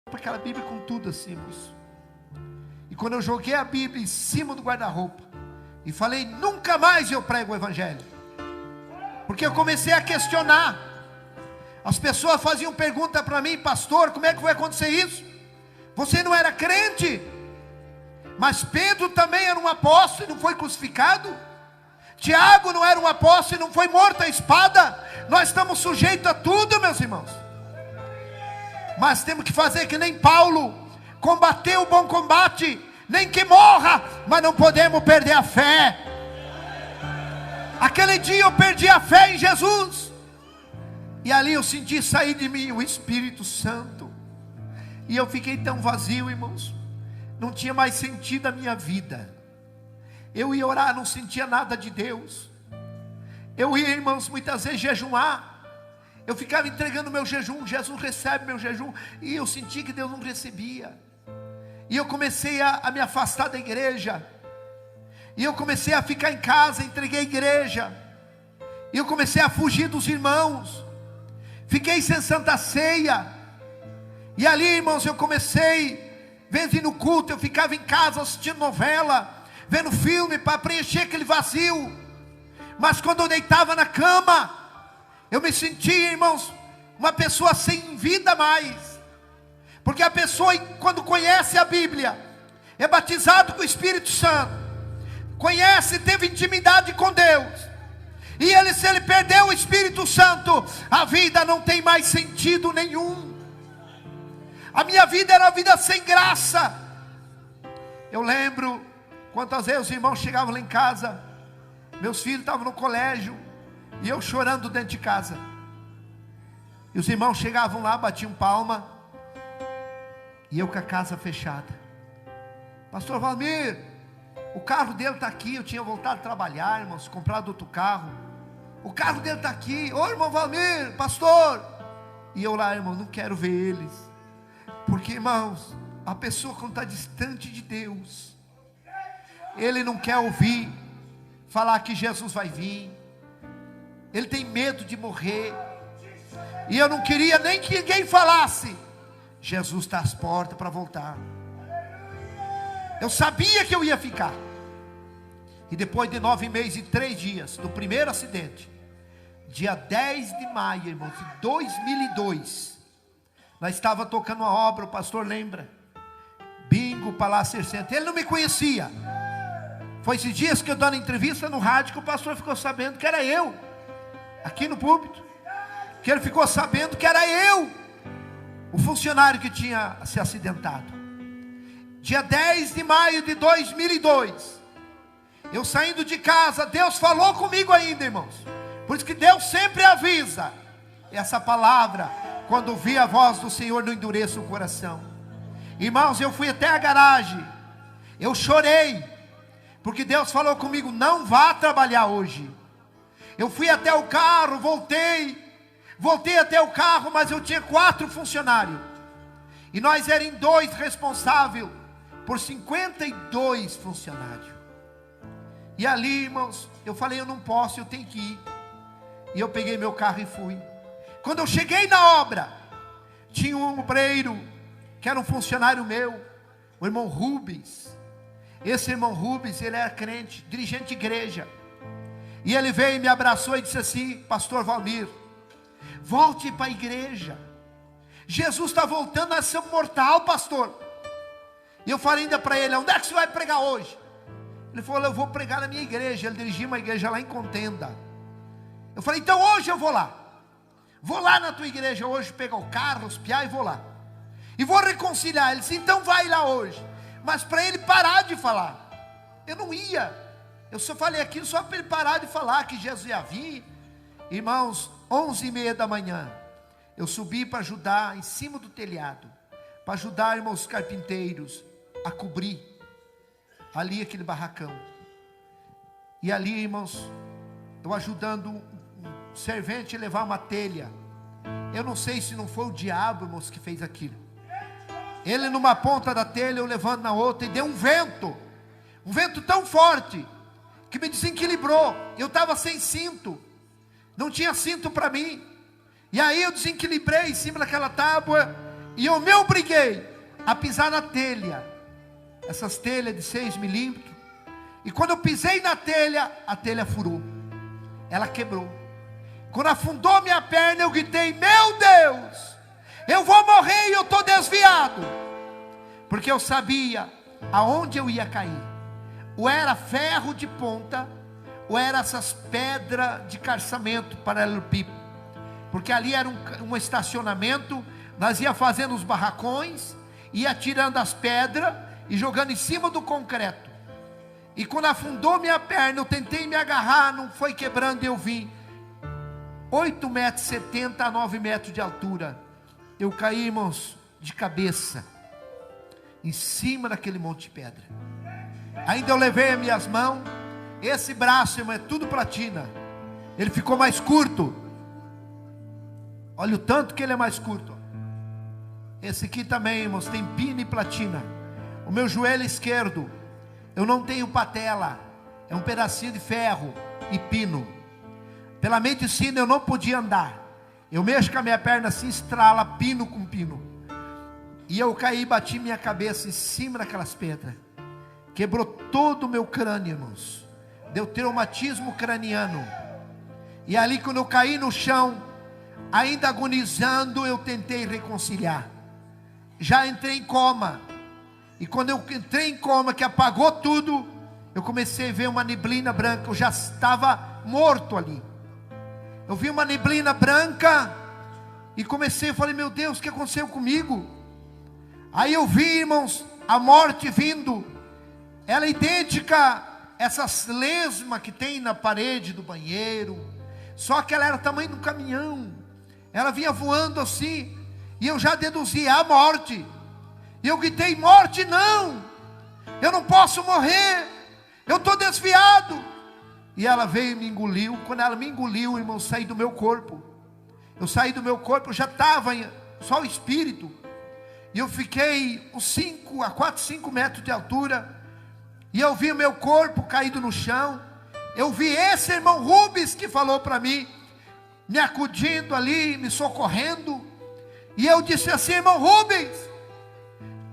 para aquela Bíblia com tudo assim, irmãos. E quando eu joguei a Bíblia em cima do guarda-roupa e falei, nunca mais eu prego o Evangelho, porque eu comecei a questionar. As pessoas faziam pergunta para mim, pastor, como é que vai acontecer isso? Você não era crente? Mas Pedro também era um apóstolo e não foi crucificado? Tiago não era um apóstolo e não foi morto à espada? Nós estamos sujeitos a tudo, meus irmãos. Mas temos que fazer que nem Paulo, combater o bom combate, nem que morra, mas não podemos perder a fé. Aquele dia eu perdi a fé em Jesus, e ali eu senti sair de mim o Espírito Santo, e eu fiquei tão vazio, irmãos, não tinha mais sentido a minha vida. Eu ia orar, não sentia nada de Deus. Eu ia, irmãos, muitas vezes jejuar, eu ficava entregando meu jejum, Jesus recebe meu jejum, e eu senti que Deus não recebia. E eu comecei a me afastar da igreja, e eu comecei a ficar em casa, entreguei a igreja, e eu comecei a fugir dos irmãos, fiquei sem Santa Ceia, e ali, irmãos, eu comecei, vendo no culto, eu ficava em casa assistindo novela, vendo filme para preencher aquele vazio. Mas quando eu deitava na cama, eu me sentia, irmãos, uma pessoa sem vida mais. Porque a pessoa, quando conhece a Bíblia, é batizado com o Espírito Santo, conhece, teve intimidade com Deus, e se ele perdeu o Espírito Santo, a vida não tem mais sentido nenhum. A minha vida era uma vida sem graça. Eu lembro quantas vezes os irmãos chegavam lá em casa, meus filhos estavam no colégio, e eu chorando dentro de casa, e os irmãos chegavam lá, batiam palma, e eu com a casa fechada. Pastor Valmir, o carro dele está aqui. Eu tinha voltado a trabalhar, irmãos, comprado outro carro. O carro dele está aqui. Ô irmão Valmir, pastor. E eu lá, irmão, não quero ver eles. Porque, irmãos, a pessoa quando está distante de Deus, ele não quer ouvir falar que Jesus vai vir. Ele tem medo de morrer. E eu não queria nem que ninguém falasse, Jesus está às portas para voltar. Eu sabia que eu ia ficar. E depois de 9 meses e 3 dias do primeiro acidente, dia 10 de maio, irmãos, de 2002, nós estávamos tocando uma obra, o pastor lembra, Bingo, Palácio Centro. Ele não me conhecia. Foi esses dias que eu dando entrevista no rádio, que o pastor ficou sabendo que era eu, aqui no púlpito, que ele ficou sabendo que era eu, o funcionário que tinha se acidentado. Dia 10 de maio de 2002, eu saindo de casa, Deus falou comigo ainda, irmãos. Por isso que Deus sempre avisa. Essa palavra, quando ouvir a voz do Senhor, não endureça o coração. Irmãos, eu fui até a garagem, eu chorei, porque Deus falou comigo, não vá trabalhar hoje. Eu fui até o carro, voltei até o carro, mas eu tinha 4 funcionários, e nós éramos 2 responsáveis por 52 funcionários. E ali, irmãos, eu falei, eu não posso, eu tenho que ir. E eu peguei meu carro e fui. Quando eu cheguei na obra, tinha um obreiro, que era um funcionário meu, o irmão Rubens. Esse irmão Rubens, ele era crente, dirigente de igreja. E ele veio e me abraçou e disse assim, pastor Valmir, volte para a igreja. Jesus está voltando a ser mortal, pastor. E eu falei ainda para ele, onde é que você vai pregar hoje? Ele falou, eu vou pregar na minha igreja. Ele dirigia uma igreja lá em Contenda. Eu falei, então hoje eu vou lá. Vou lá na tua igreja hoje, pegar o carro, os piá e vou lá. E vou reconciliar. Ele disse, então vai lá hoje. Mas para ele parar de falar. Eu não ia. Eu só falei aquilo só para ele parar de falar que Jesus ia vir. Irmãos, 11h30 da manhã, eu subi para ajudar em cima do telhado, para ajudar, irmãos, os carpinteiros a cobrir ali aquele barracão. E ali, irmãos, eu ajudando um servente a levar uma telha. Eu não sei se não foi o diabo, irmãos, que fez aquilo. Ele numa ponta da telha, eu levando na outra, e deu um vento tão forte, que me desequilibrou. Eu estava sem cinto, não tinha cinto para mim, e aí eu desequilibrei em cima daquela tábua, E eu me obriguei a pisar na telha, essas telhas de 6 milímetros. E quando eu pisei na telha, a telha furou, ela quebrou. Quando afundou minha perna, eu gritei: meu Deus, eu vou morrer e eu estou desviado. Porque eu sabia aonde eu ia cair. Ou era ferro de ponta, ou era essas pedras de calçamento paralelepípedo. Porque ali era um estacionamento. Nós ia fazendo os barracões, ia tirando as pedras e jogando em cima do concreto. E quando afundou minha perna, eu tentei me agarrar, não foi quebrando, e eu vim 8,70 metros a 9 metros de altura. Eu caí, irmãos, de cabeça em cima daquele monte de pedra. Ainda eu levei as minhas mãos. Esse braço, irmão, é tudo platina. Ele ficou mais curto. Olha o tanto que ele é mais curto. Esse aqui também, irmãos, tem pino e platina. O meu joelho esquerdo, eu não tenho patela, é um pedacinho de ferro e pino. Pela medicina eu não podia andar. Eu mexo com a minha perna assim, estrala pino com pino. E eu caí e bati minha cabeça em cima daquelas pedras. Quebrou todo o meu crânio, irmãos. Deu traumatismo craniano. E ali quando eu caí no chão, ainda agonizando, eu tentei reconciliar. Já entrei em coma. E quando eu entrei em coma, que apagou tudo, eu comecei a ver uma neblina branca. Eu já estava morto ali. Eu vi uma neblina branca e comecei, falei: meu Deus, o que aconteceu comigo? Aí eu vi, irmãos, a morte vindo. Ela é idêntica a essas lesmas que tem na parede do banheiro, só que ela era do tamanho de um caminhão. Ela vinha voando assim, e eu já deduzi: a morte. E eu gritei: morte não, eu não posso morrer, eu estou desviado. E ela veio e me engoliu. Quando ela me engoliu, irmão, eu saí do meu corpo. Eu saí do meu corpo, eu já estava só o espírito. E eu fiquei uns 4, 5 metros de altura. E eu vi o meu corpo caído no chão. Eu vi esse irmão Rubens que falou para mim, me acudindo ali, me socorrendo. E eu disse assim: irmão Rubens,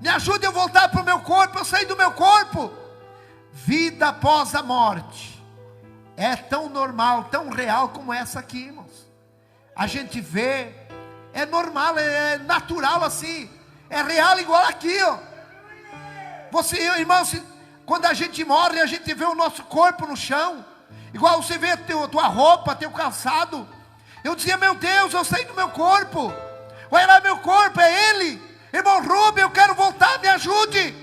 me ajude a voltar para o meu corpo. Eu saí do meu corpo. Vida após a morte é tão normal, tão real como essa aqui, irmãos. A gente vê, é normal, é natural assim, é real igual aqui, ó. Você, irmãos, quando a gente morre, a gente vê o nosso corpo no chão, igual você vê a tua roupa, teu calçado. Eu dizia: meu Deus, eu saí do meu corpo. Olha lá meu corpo, é ele. Irmão Rubem, eu quero voltar, me ajude.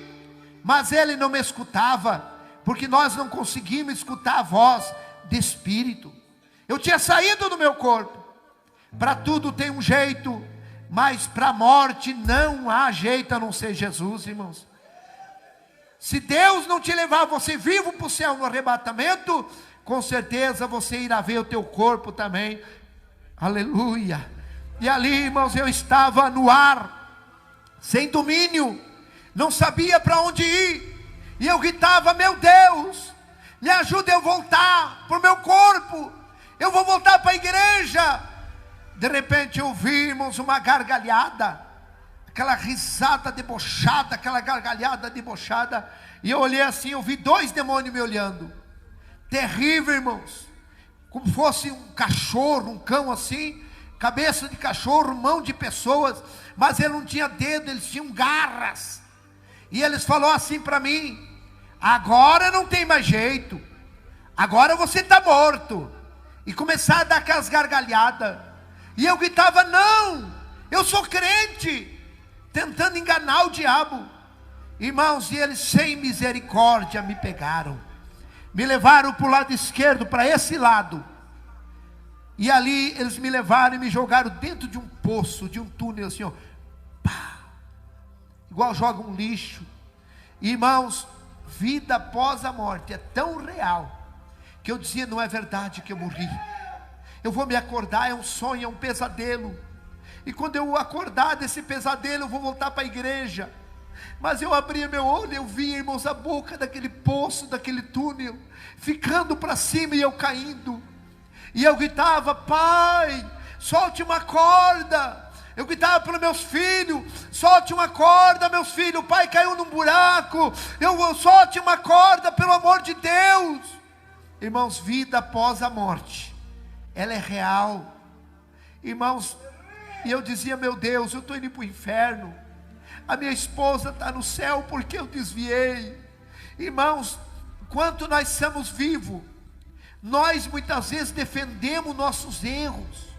Mas ele não me escutava, porque nós não conseguimos escutar a voz de espírito. Eu tinha saído do meu corpo. Para tudo tem um jeito, mas para a morte não há jeito a não ser Jesus, irmãos. Se Deus não te levar você vivo para o céu no arrebatamento, com certeza você irá ver o teu corpo também. Aleluia. E ali, irmãos, eu estava no ar, sem domínio, não sabia para onde ir. E eu gritava: meu Deus, me ajuda eu voltar para o meu corpo. Eu vou voltar para a igreja. De repente ouvimos uma gargalhada, aquela risada debochada, aquela gargalhada debochada. E eu olhei assim, eu vi 2 demônios me olhando. Terrível, irmãos. Como fosse um cachorro, um cão assim, cabeça de cachorro, mão de pessoas, mas ele não tinha dedo, eles tinham garras. E eles falaram assim para mim: agora não tem mais jeito, agora você está morto. E começaram a dar aquelas gargalhadas. E eu gritava: não, eu sou crente, tentando enganar o diabo. Irmãos, e eles sem misericórdia me pegaram, me levaram para o lado esquerdo, para esse lado. E ali eles me levaram e me jogaram dentro de um poço, de um túnel assim, ó. Pá, igual joga um lixo. Irmãos, vida após a morte é tão real, que eu dizia: não é verdade que eu morri. Eu vou me acordar, é um sonho, é um pesadelo. E quando eu acordar desse pesadelo, eu vou voltar para a igreja. Mas eu abria meu olho, eu via, irmãos, a boca daquele poço, daquele túnel, ficando para cima e eu caindo. E eu gritava: pai, solte uma corda, Eu gritava para meus filhos: solte uma corda, meus filhos, o pai caiu num buraco, solte uma corda, pelo amor de Deus. Irmãos, vida após a morte, ela é real. Irmãos, e eu dizia: meu Deus, eu estou indo para o inferno, a minha esposa está no céu porque eu desviei. Irmãos, enquanto nós estamos vivos, nós muitas vezes defendemos nossos erros,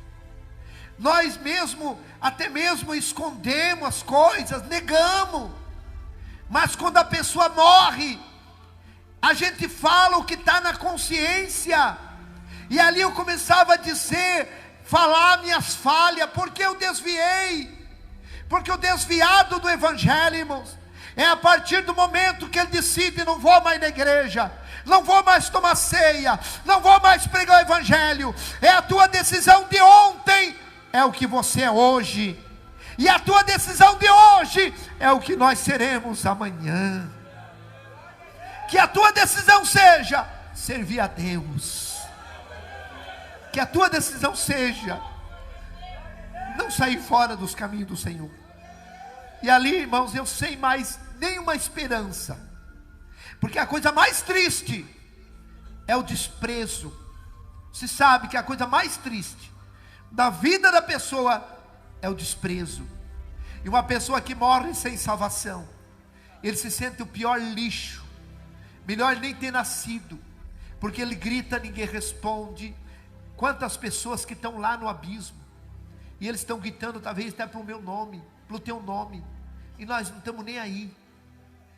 nós até mesmo escondemos as coisas, negamos. Mas quando a pessoa morre, a gente fala o que está na consciência. E ali eu começava a falar minhas falhas, porque eu desviei, porque o desviado do evangelho, irmãos, é a partir do momento que ele decide: não vou mais na igreja, não vou mais tomar ceia, não vou mais pregar o evangelho. É a tua decisão de ontem, é o que você é hoje, e a tua decisão de hoje é o que nós seremos amanhã. Que a tua decisão seja servir a Deus, que a tua decisão seja não sair fora dos caminhos do Senhor. E ali, irmãos, eu sem mais nenhuma esperança, porque a coisa mais triste é o desprezo. Você sabe que a coisa mais triste da vida da pessoa é o desprezo. E uma pessoa que morre sem salvação, ele se sente o pior lixo, melhor nem ter nascido, porque ele grita, ninguém responde. Quantas pessoas que estão lá no abismo, e eles estão gritando talvez até para o meu nome, para o teu nome, e nós não estamos nem aí.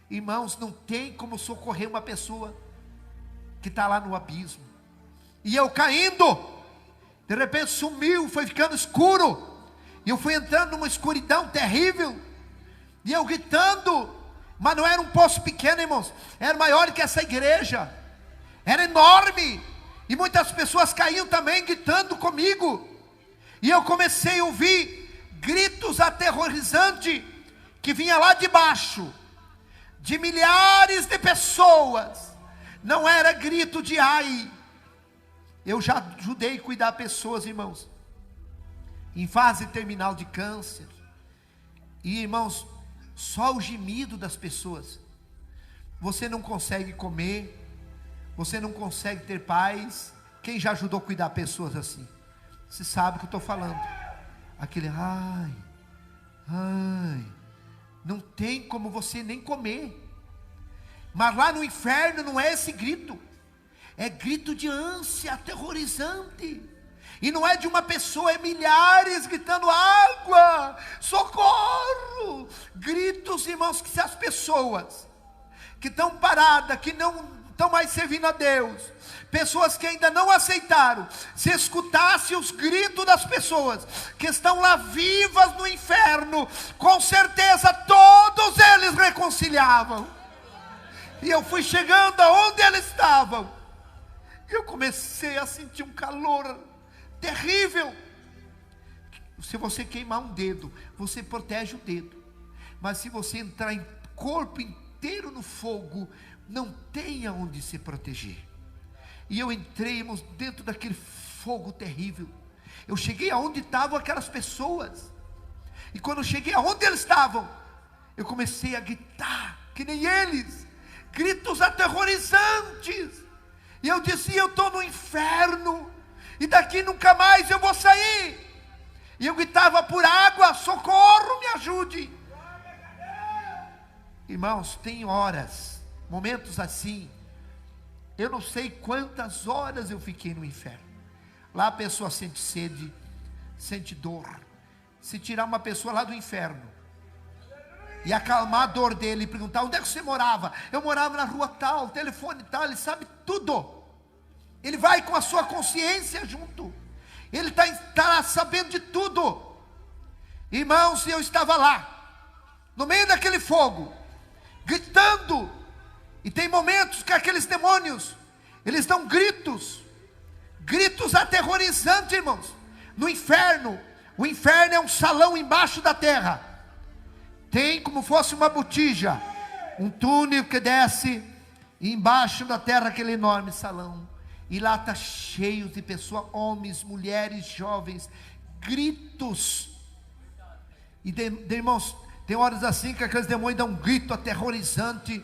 Irmãos, não tem como socorrer uma pessoa que está lá no abismo. E eu caindo, de repente sumiu, foi ficando escuro, e eu fui entrando numa escuridão terrível, e eu gritando, mas não era um poço pequeno, irmãos, era maior que essa igreja, era enorme, e muitas pessoas caíam também gritando comigo, e eu comecei a ouvir gritos aterrorizantes, que vinha lá de baixo, de milhares de pessoas. Não era grito de ai. Eu já ajudei a cuidar pessoas, irmãos, em fase terminal de câncer, e irmãos, só o gemido das pessoas, você não consegue comer, você não consegue ter paz. Quem já ajudou a cuidar pessoas assim? Você sabe o que eu estou falando. Aquele ai, não tem como você nem comer. Mas lá no inferno não é esse grito, é grito de ânsia aterrorizante. E não é de uma pessoa, é milhares gritando: água, socorro. Gritos, irmãos, que se as pessoas que estão paradas, que não estão mais servindo a Deus, pessoas que ainda não aceitaram, se escutasse os gritos das pessoas que estão lá vivas no inferno, com certeza todos eles reconciliavam. E eu fui chegando aonde eles estavam, e eu comecei a sentir um calor terrível. Se você queimar um dedo, você protege o dedo, mas se você entrar em corpo inteiro no fogo, não tem aonde se proteger. E eu entrei, irmãos, dentro daquele fogo terrível. Eu cheguei aonde estavam aquelas pessoas, e quando eu cheguei aonde eles estavam, eu comecei a gritar que nem eles, gritos aterrorizantes. E eu disse: eu estou no inferno, e daqui nunca mais eu vou sair. E eu gritava por água: socorro, me ajude. Irmãos, tem horas, momentos assim, eu não sei quantas horas eu fiquei no inferno. Lá a pessoa sente sede, sente dor. Se tirar uma pessoa lá do inferno e acalmar a dor dele, e perguntar: onde é que você morava? Eu morava na rua tal, telefone tal. Ele sabe tudo. Ele vai com a sua consciência junto. Ele está sabendo de tudo. Irmãos, eu estava lá, no meio daquele fogo, gritando. E tem momentos que aqueles demônios, eles dão gritos aterrorizantes, irmãos. No inferno, o inferno é um salão embaixo da terra. Tem como fosse uma botija, um túnel que desce, e embaixo da terra aquele enorme salão. E lá está cheio de pessoas, homens, mulheres, jovens, gritos E irmãos, tem horas assim que aqueles demônios dão um grito aterrorizante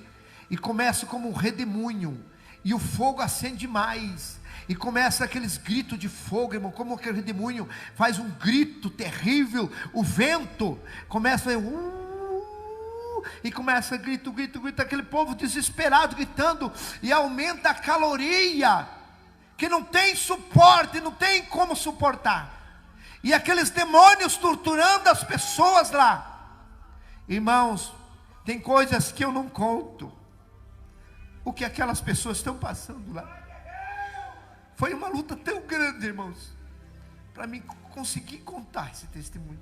e começa como um redemoinho, e o fogo acende mais, e começa aqueles gritos de fogo, irmão, como aquele redemoinho faz um grito terrível, o vento começa a e começa grito, aquele povo desesperado gritando, e aumenta a caloria, que não tem suporte, não tem como suportar, e aqueles demônios torturando as pessoas lá. Irmãos, tem coisas que eu não conto, o que aquelas pessoas estão passando lá. Foi uma luta tão grande, irmãos, para mim conseguir contar esse testemunho.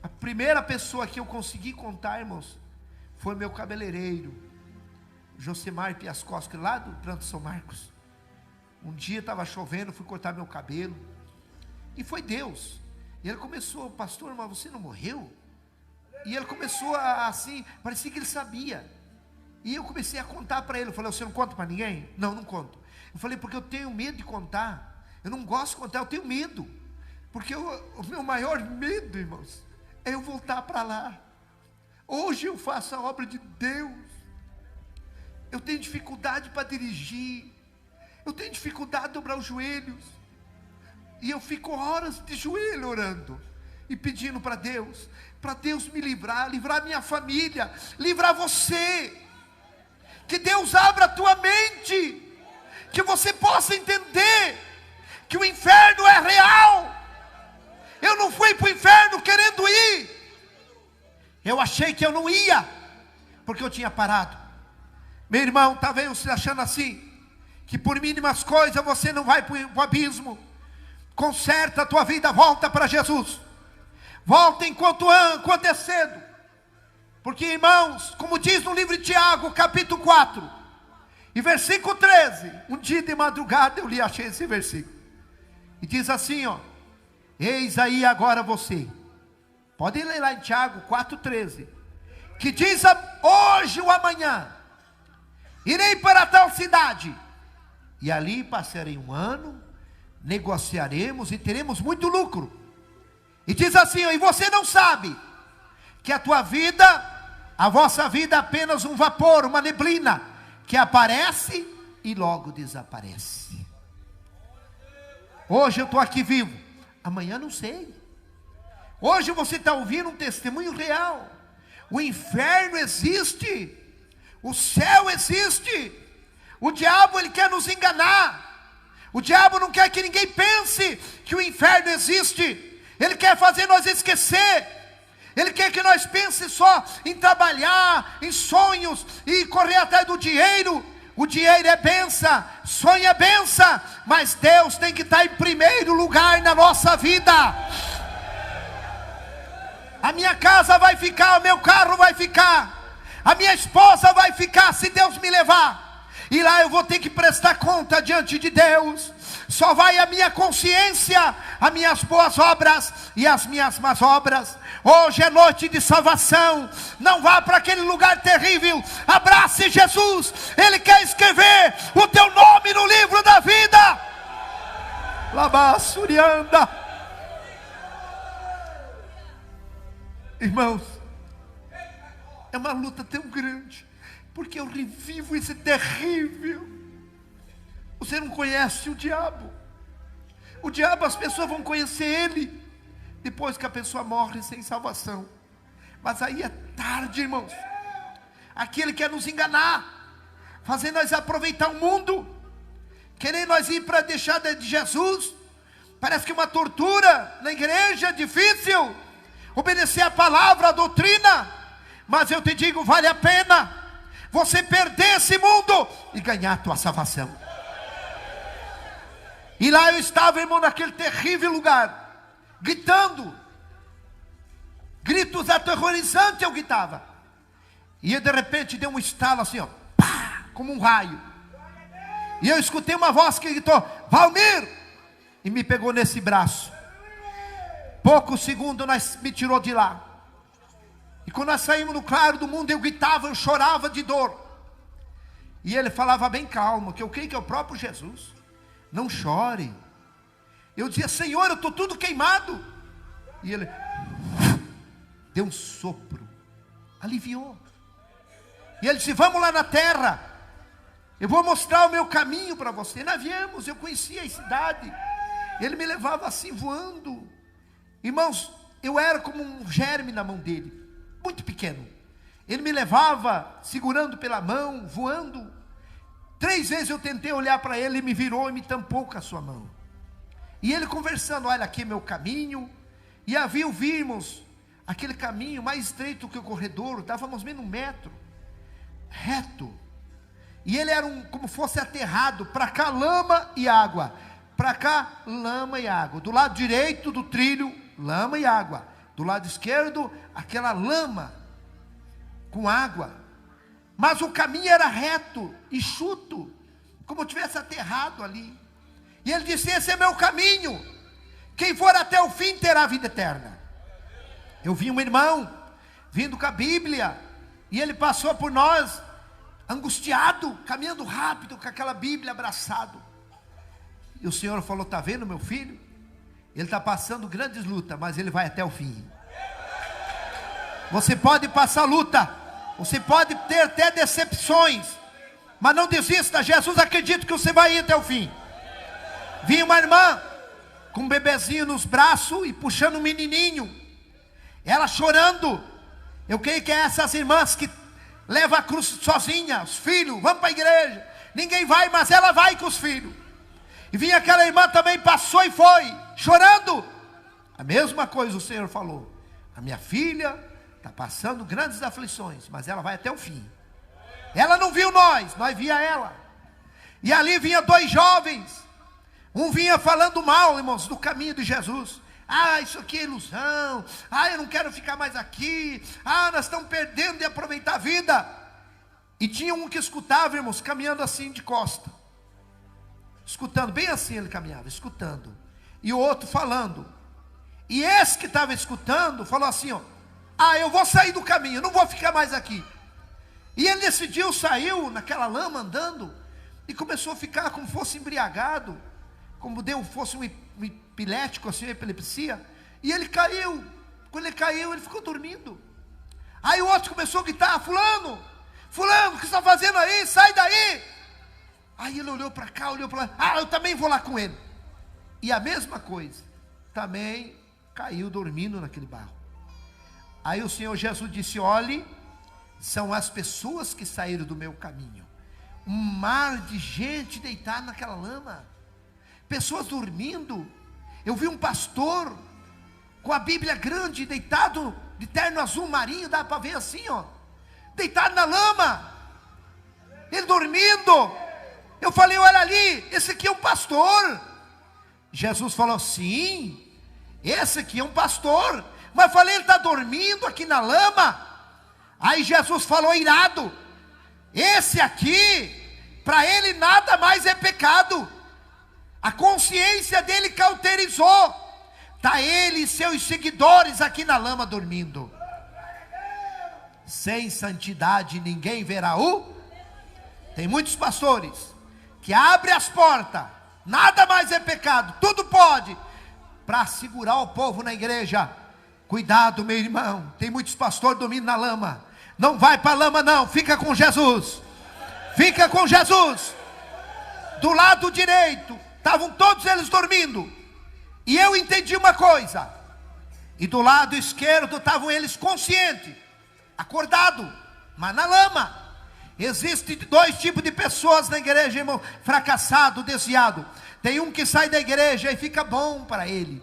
A primeira pessoa que eu consegui contar, irmãos, foi meu cabeleireiro, Josemar Piascoski, lá do Planto São Marcos. Um dia estava chovendo, fui cortar meu cabelo, e foi Deus. E ele começou: pastor, mas você não morreu? E ele começou assim, parecia que ele sabia. E eu comecei a contar para ele. Eu falei: você não conta para ninguém? Não, não conto. Eu falei: porque eu tenho medo de contar. Eu não gosto de contar, eu tenho medo. Porque o meu maior medo, irmãos, é eu voltar para lá. Hoje eu faço a obra de Deus. Eu tenho dificuldade para dirigir. Eu tenho dificuldade de dobrar os joelhos. E eu fico horas de joelho orando e pedindo para Deus me livrar minha família, livrar você. Que Deus abra a tua mente, que você possa entender que o inferno é real. Eu não fui para o inferno querendo ir. Eu achei que eu não ia, porque eu tinha parado. Meu irmão, talvez você achando assim, que por mínimas coisas você não vai para o abismo. Conserta a tua vida, volta para Jesus. Volta enquanto é cedo. Porque, irmãos, como diz no livro de Tiago, capítulo 4, e versículo 13, um dia de madrugada eu achei esse versículo, e diz assim, ó: eis aí agora você, pode ler lá em Tiago 4,13, que diz: hoje ou amanhã irei para tal cidade, e ali passarei um ano, negociaremos e teremos muito lucro. E diz assim, ó: e você não sabe que a vossa vida é apenas um vapor, uma neblina, que aparece e logo desaparece. Hoje eu estou aqui vivo, amanhã não sei. Hoje você está ouvindo um testemunho real. O inferno existe, o céu existe. O diabo, ele quer nos enganar. O diabo não quer que ninguém pense que o inferno existe. Ele quer fazer nós esquecer. Ele quer que nós pensemos só em trabalhar, em sonhos e correr atrás do dinheiro. O dinheiro é benção, sonho é benção, mas Deus tem que estar em primeiro lugar na nossa vida. A minha casa vai ficar, o meu carro vai ficar, a minha esposa vai ficar se Deus me levar. E lá eu vou ter que prestar conta diante de Deus. Só vai a minha consciência, as minhas boas obras e as minhas más obras. Hoje é noite de salvação. Não vá para aquele lugar terrível. Abrace Jesus. Ele quer escrever o teu nome no livro da vida. Labassurianda. Irmãos, é uma luta tão grande, porque eu revivo esse terrível. Você não conhece o diabo. O diabo, as pessoas vão conhecer ele depois que a pessoa morre sem salvação. Mas aí é tarde, irmãos. Aquele quer nos enganar, fazer nós aproveitar o mundo, querer nós ir para deixar de Jesus. Parece que uma tortura na igreja, difícil obedecer a palavra, a doutrina. Mas eu te digo, vale a pena você perder esse mundo e ganhar a tua salvação. E lá eu estava, irmão, naquele terrível lugar, gritando, gritos aterrorizantes eu gritava. E de repente deu um estalo assim, ó, pá, como um raio. E eu escutei uma voz que gritou: Valmir! E me pegou nesse braço. Poucos segundos me tirou de lá. E quando nós saímos no claro do mundo, eu gritava, eu chorava de dor. E ele falava bem calmo, que eu creio que é o próprio Jesus. Não chore. Eu dizia: Senhor, eu estou tudo queimado. E ele: deu um sopro, aliviou. E ele disse: vamos lá na terra, eu vou mostrar o meu caminho para você. Nós viemos, eu conhecia a cidade. Ele me levava assim voando. Irmãos, eu era como um germe na mão dele, muito pequeno. Ele me levava segurando pela mão, voando. 3 vezes eu tentei olhar para ele, ele me virou e me tampou com a sua mão. E ele conversando: olha, aqui é meu caminho. E havia, vimos aquele caminho mais estreito que o corredor, dava mais ou menos 1 metro, reto. E ele era como fosse aterrado, para cá lama e água, para cá lama e água. Do lado direito do trilho, lama e água. Do lado esquerdo, aquela lama com água. Mas o caminho era reto, enxuto, como se tivesse aterrado ali. E ele disse: esse é meu caminho, quem for até o fim terá vida eterna. Eu vi um irmão vindo com a Bíblia, e ele passou por nós, angustiado, caminhando rápido, com aquela Bíblia abraçado. E o Senhor falou: está vendo meu filho? Ele está passando grandes lutas, mas ele vai até o fim. Você pode passar luta, você pode ter até decepções, mas não desista. Jesus acredita que você vai ir até o fim. Vi uma irmã com um bebezinho nos braços e puxando um menininho, ela chorando. Eu creio que é essas irmãs que levam a cruz sozinha, os filhos, vamos para a igreja, ninguém vai, mas ela vai com os filhos. E vinha aquela irmã também, passou e foi, chorando. A mesma coisa o Senhor falou: a minha filha está passando grandes aflições, mas ela vai até o fim. Ela não viu nós via ela. E ali vinha 2 jovens, um vinha falando mal, irmãos, do caminho de Jesus. Ah, isso aqui é ilusão. Ah, eu não quero ficar mais aqui. Ah, nós estamos perdendo de aproveitar a vida. E tinha um que escutava, irmãos, caminhando assim de costa, escutando, bem assim ele caminhava, escutando. E o outro falando. E esse que estava escutando falou assim: ó, ah, eu vou sair do caminho, não vou ficar mais aqui. E ele decidiu, saiu naquela lama andando, e começou a ficar como fosse embriagado, como fosse um epilético, assim, uma epilepsia. E ele caiu. Quando ele caiu, ele ficou dormindo. Aí o outro começou a gritar: fulano, fulano, o que você está fazendo aí? Sai daí. Aí ele olhou para cá, olhou para lá: ah, eu também vou lá com ele. E a mesma coisa, também caiu dormindo naquele barro. Aí o Senhor Jesus disse: olhe, são as pessoas que saíram do meu caminho. Um mar de gente deitada naquela lama, pessoas dormindo. Eu vi um pastor com a Bíblia grande, deitado de terno azul marinho, dá para ver assim, ó, deitado na lama, ele dormindo. Eu falei: olha ali, esse aqui é um pastor. Jesus falou: sim, esse aqui é um pastor. Mas eu falei: ele está dormindo aqui na lama. Aí Jesus falou, irado: esse aqui, para ele nada mais é pecado. A consciência dele cauterizou. Está ele e seus seguidores aqui na lama dormindo. Sem santidade ninguém verá o. Tem muitos pastores que abrem as portas, nada mais é pecado, tudo pode, para segurar o povo na igreja. Cuidado, meu irmão, tem muitos pastores dormindo na lama. Não vai para a lama não, fica com Jesus. Fica com Jesus. Do lado direito estavam todos eles dormindo, e eu entendi uma coisa. E do lado esquerdo estavam eles conscientes, acordados, mas na lama. Existem 2 tipos de pessoas na igreja, irmão: fracassado, desviado. Tem um que sai da igreja e fica bom para ele,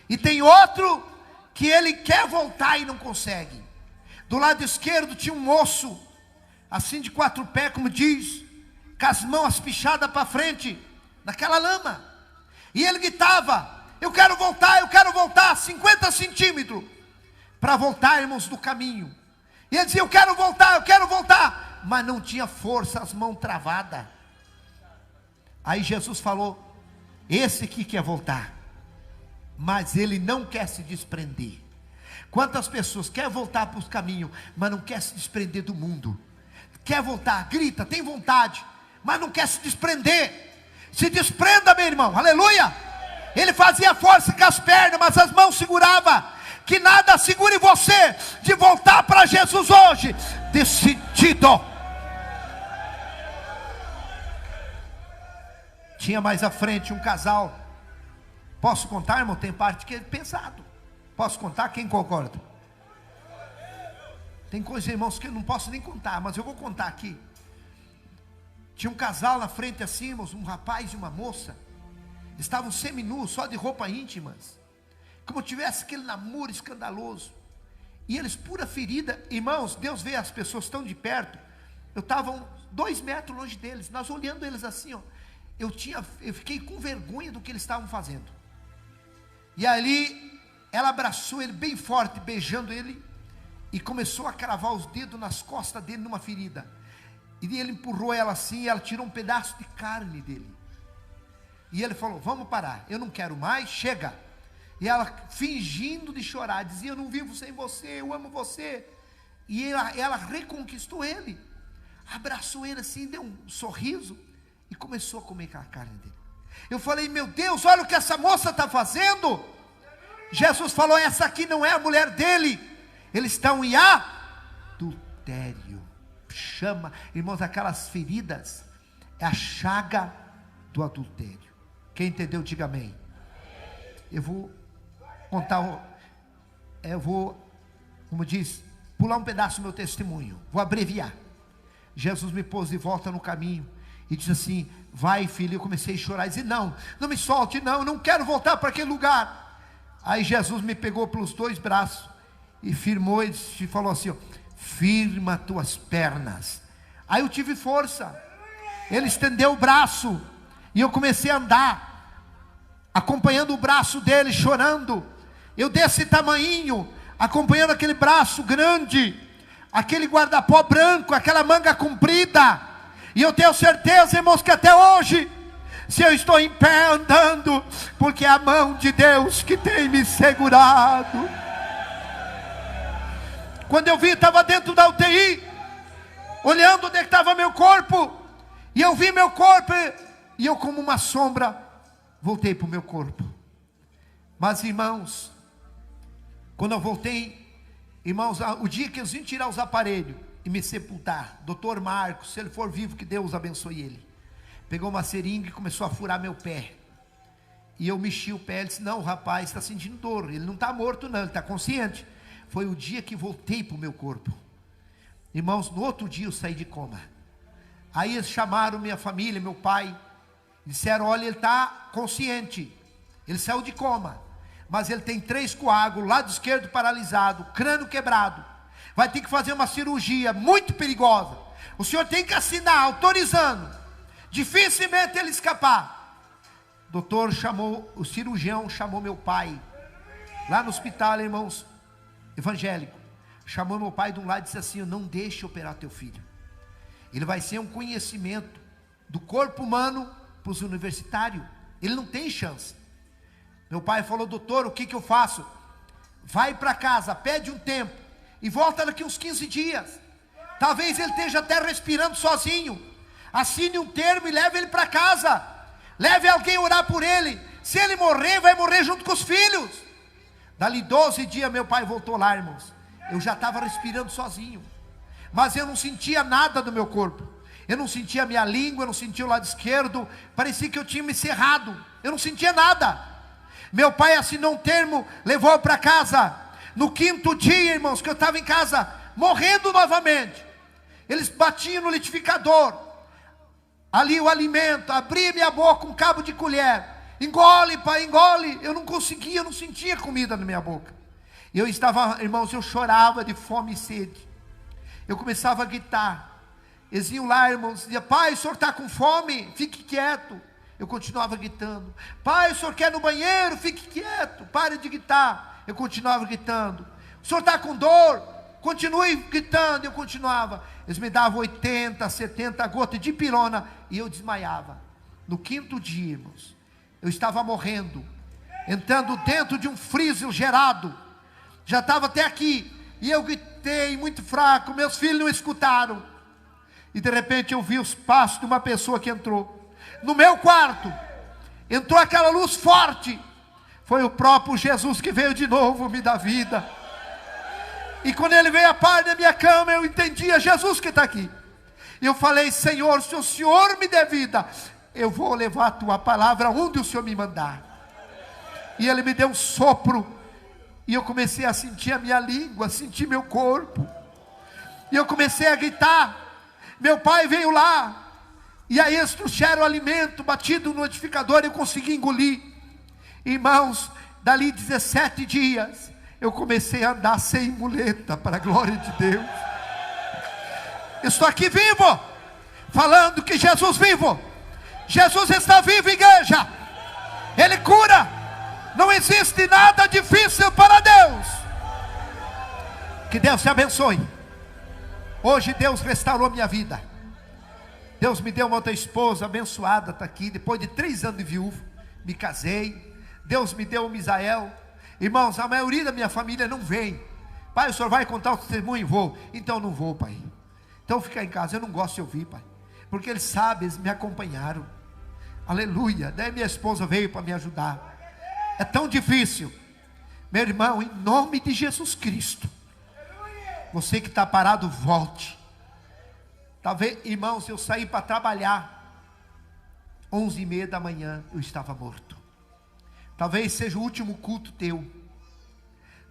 e tem outro que ele quer voltar e não consegue. Do lado esquerdo tinha um moço, assim de 4 pés, como diz, com as mãos pichadas para frente, naquela lama. E ele gritava: eu quero voltar 50 centímetros, para voltar, irmãos, do caminho. E ele dizia: eu quero voltar, mas não tinha força, as mãos travadas. Aí Jesus falou: esse aqui quer voltar, mas ele não quer se desprender. Quantas pessoas querem voltar para os caminhos, mas não quer se desprender do mundo? Quer voltar, grita, tem vontade, mas não quer se desprender. Se desprenda, meu irmão, aleluia. Ele fazia força com as pernas, mas as mãos segurava. que nada segure você de voltar para Jesus hoje, decidido. Tinha mais à frente um casal. Posso contar, irmão? Tem parte que é pesado. Posso contar? Quem concorda? Tem coisas, irmãos, que eu não posso nem contar, mas eu vou contar aqui. Tinha um casal na frente assim, irmãos, um rapaz e uma moça. Estavam seminus, só de roupa íntimas, como tivesse aquele namoro escandaloso. E eles, pura ferida, irmãos, Deus vê as pessoas tão de perto. Eu estava 2 metros longe deles, nós olhando eles assim, ó. Eu fiquei com vergonha do que eles estavam fazendo. E ali, ela abraçou ele bem forte, beijando ele, e começou a cravar os dedos nas costas dele numa ferida. E ele empurrou ela assim, e ela tirou um pedaço de carne dele. E ele falou: vamos parar, eu não quero mais, chega. E ela, fingindo de chorar, dizia: eu não vivo sem você, eu amo você. E ela reconquistou ele, abraçou ele assim, deu um sorriso, e começou a comer aquela carne dele. Eu falei: meu Deus, olha o que essa moça está fazendo. Jesus falou: essa aqui não é a mulher dele, eles estão em adultério. Chama, irmãos, aquelas feridas é a chaga do adultério. Quem entendeu, diga amém. Eu vou contar, como diz, pular um pedaço do meu testemunho, vou abreviar. Jesus me pôs de volta no caminho e disse assim: vai, filho. Eu comecei a chorar e disse: não me solte, não quero voltar para aquele lugar. Aí Jesus me pegou pelos 2 braços e firmou e falou assim, ó: firma tuas pernas. Aí eu tive força, ele estendeu o braço e eu comecei a andar, acompanhando o braço dele, chorando. Eu desse tamanhinho, acompanhando aquele braço grande, aquele guarda-pó branco, aquela manga comprida. E eu tenho certeza, irmãos, que até hoje, se eu estou em pé andando, porque é a mão de Deus que tem me segurado. Quando eu vi, estava dentro da UTI, olhando onde estava meu corpo, e eu vi meu corpo, e eu, como uma sombra, voltei para o meu corpo. Mas, irmãos, quando eu voltei, irmãos, o dia que eles vim tirar os aparelhos e me sepultar, doutor Marcos, se ele for vivo, que Deus abençoe ele, pegou uma seringa e começou a furar meu pé. E eu mexi o pé. Ele disse: não, o rapaz está sentindo dor, ele não está morto não, ele está consciente. Foi o dia que voltei para o meu corpo. Irmãos, no outro dia eu saí de coma. Aí eles chamaram minha família, meu pai, disseram: olha, ele está consciente, ele saiu de coma, mas ele tem 3 coágulos, lado esquerdo paralisado, crânio quebrado, vai ter que fazer uma cirurgia muito perigosa, o senhor tem que assinar, autorizando, dificilmente ele escapar. O cirurgião chamou meu pai, lá no hospital, irmãos, evangélico, chamou meu pai de um lado e disse assim: não deixe operar teu filho, ele vai ser um conhecimento do corpo humano para os universitários, ele não tem chance. Meu pai falou: doutor, o que eu faço? Vai para casa, pede um tempo e volta daqui uns 15 dias, talvez ele esteja até respirando sozinho, assine um termo e leve ele para casa, leve alguém orar por ele, se ele morrer, vai morrer junto com os filhos. Dali 12 dias meu pai voltou lá, irmãos, eu já estava respirando sozinho, mas eu não sentia nada do meu corpo, eu não sentia a minha língua, eu não sentia o lado esquerdo, parecia que eu tinha me cerrado, eu não sentia nada. Meu pai assinou um termo, levou para casa. No 5º dia, irmãos, que eu estava em casa, morrendo novamente, eles batiam no liquidificador, ali o alimento, abria minha boca, um cabo de colher, engole, pai, engole. Eu não conseguia, eu não sentia comida na minha boca. Eu estava, irmãos, eu chorava de fome e sede. Eu começava a gritar. Eles iam lá, irmãos, diziam: pai, o senhor está com fome? Fique quieto. Eu continuava gritando. Pai, o senhor quer ir no banheiro? Fique quieto, pare de gritar. Eu continuava gritando. O senhor está com dor? Continue gritando. Eu continuava. Eles me davam 80, 70 gotas de pirona e eu desmaiava. No 5º dia, irmãos, eu estava morrendo, entrando dentro de um freezer gerado, já estava até aqui, e eu gritei muito fraco, meus filhos não escutaram, e de repente eu vi os passos de uma pessoa que entrou, no meu quarto, entrou aquela luz forte, Foi o próprio Jesus que veio de novo me dar vida. E quando ele veio a par da minha cama, eu entendi, é Jesus que está aqui. E eu falei: Senhor, se o Senhor me der vida, eu vou levar a tua palavra onde o Senhor me mandar. E ele me deu um sopro, e eu comecei a sentir a minha língua, sentir meu corpo, e eu comecei a gritar. Meu pai veio lá, e aí eles trouxeram o alimento batido no liquidificador, e eu consegui engolir. Irmãos, dali 17 dias, eu comecei a andar sem muleta, para a glória de Deus. Estou aqui vivo, falando que Jesus vivo. Jesus está vivo, igreja. Ele cura. Não existe nada difícil para Deus. Que Deus te abençoe. Hoje Deus restaurou minha vida. Deus me deu uma outra esposa abençoada, está aqui. Depois de 3 anos de viúvo, me casei. Deus me deu um Misael. Irmãos, a maioria da minha família não vem. Pai, o senhor vai contar o testemunho? Vou. Então não vou, pai. Então fica em casa. Eu não gosto de ouvir, pai, porque eles sabem, eles me acompanharam. Aleluia. Daí minha esposa veio para me ajudar. É tão difícil. Meu irmão, em nome de Jesus Cristo, você que está parado, volte. Talvez, irmãos, eu saí para trabalhar 11h30 da manhã, eu estava morto. Talvez seja o último culto teu.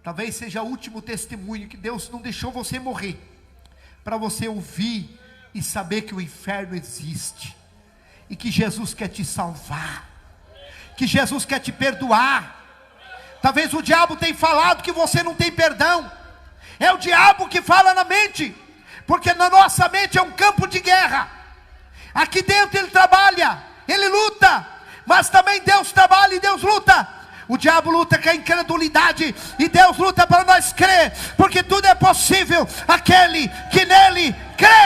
Talvez seja o último testemunho, que Deus não deixou você morrer, para você ouvir e saber que o inferno existe, e que Jesus quer te salvar, que Jesus quer te perdoar. Talvez o diabo tenha falado que você não tem perdão. É o diabo que fala na mente, porque na nossa mente é um campo de guerra. Aqui dentro ele trabalha, ele luta, mas também Deus trabalha e Deus luta. O diabo luta com a incredulidade, e Deus luta para nós crer, porque tudo é possível aquele que nele crê.